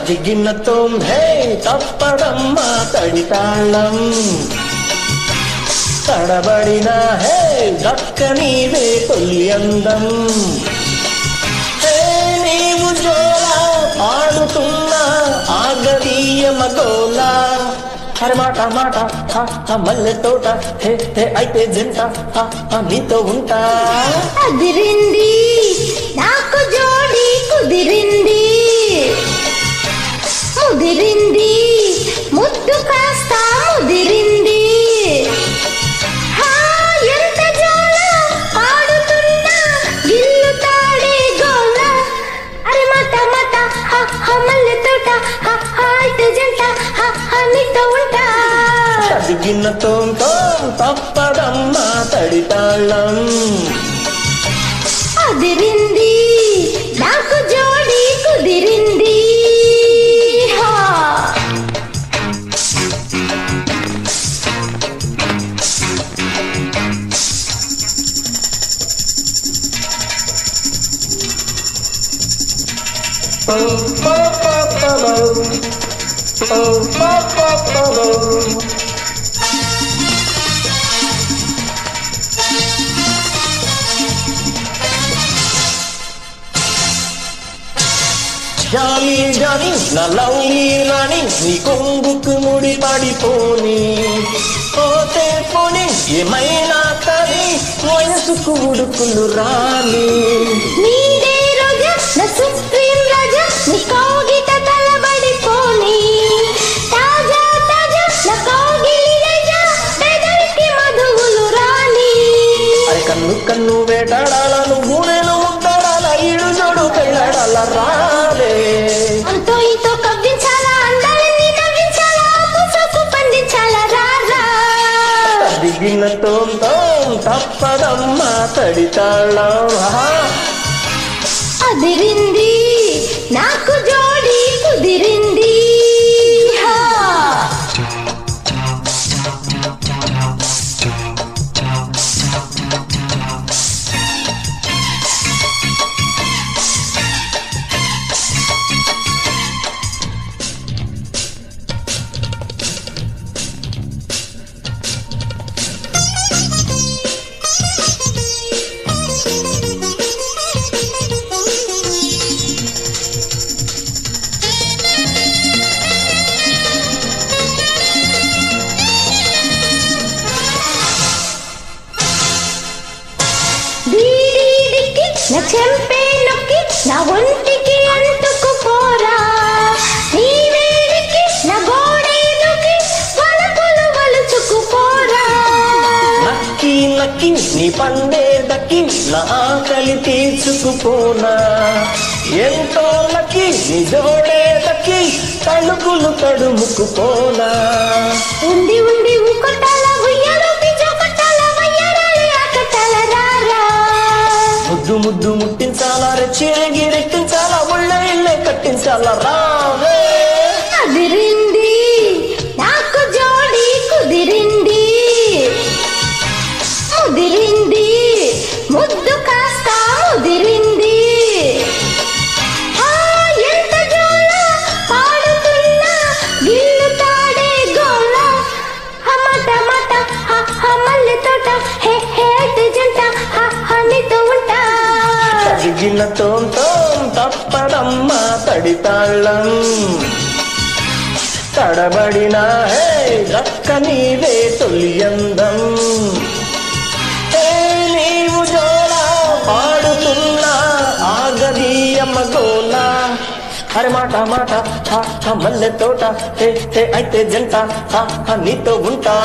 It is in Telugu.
తదిగినతో హే తప్పడమ్మా తడి తాళం తడబడిన హే దక్కనీవే తొలి అందం హే నీవు జోలా పాడుతున్నా ఆగదీయ మగోలా అరే మాట మాట మల్లె తోట హే హే అయితే జంట నీతో ఉంటా అదిరింది నాకు జోడి కుదిరింది ముదిరింది ముద్దు కాస్త ముదిరింది ఎంత జోల పాడుతున్నా గిల్లు తాడే గోల అరే మాట మాట మల్లె తోట అయితే జంట నీతో ఉంటా తదిగినతో తప్పదమ్మా తడి తాళం అదిరింది నాకు జోడి కుదిరింది జాలి జాని నా లవ్లీ రాణి నీ కొంగుకు ముడి పడిపోని పోతే పోని ఏమైనా కానీ వయసుకు ఉడుకులు రాని నీడే రోజా నా సుప్రీం రాజా నీ కౌగిట తలబడిపోని తాజా తాజా నా కౌగిలి రాజా పెదవికి మధువులు రాని అరే కన్ను కన్ను వేటాడాల నువ్వు నేను ముద్దాడాల ఈడు జోడు పెళ్ళాడాల రాలే అంతో ఇంతో కవ్వించాలా అందాలని నవ్వించాలా పుసకు పండించాలా రారా దిగినతో తప్పదమ్మా తడి తాళం అదిరింది నాకు జోడి కుదిరింది నా చెంపే నొక్కి నా ఒంటికి అంటుకుపోరా నీ వేడికి నా గోడే నొక్కి వలపులు వలుచుకుపోరా నక్కి నక్కి నీ పండే దక్కి నా ఆకలి తీర్చుకుపోనా ఎంతో లక్కి నీ జోడే దక్కి తలుపులు తడుముకుపోనా ఉండి ఉండి ఉకొట్టాల ఉయ్యాలో పిజో కొట్టాల వయ్యారాలి ఆకట్టాల రారా ముద్దు ముద్దు ముట్టించాలా రెచ్చిరేగి రెట్టించాలా ముళ్ళ ఇళ్ళే కట్టించాలా రావే అదిరింది నాకు జోడి కుదిరింది ముదిరింది ముద్దు కాస్త ముదిరింది ఎంత జోల పాడుతున్నా గిల్లు తాడే గోల మాట మాట మల్లె తోట హే హే జంట నీతో ఉంటా తదిగినతో తప్పదమ్మా తడి తాళం తడబడిన హే దక్క నీవే తొలి అందం హే నీవు జోలా పాడుతున్నా ఆగదీయమ్మ గోలా అరే మాట మాట మల్లె తోట హే హే అయితే జంట నీతో ఉంటా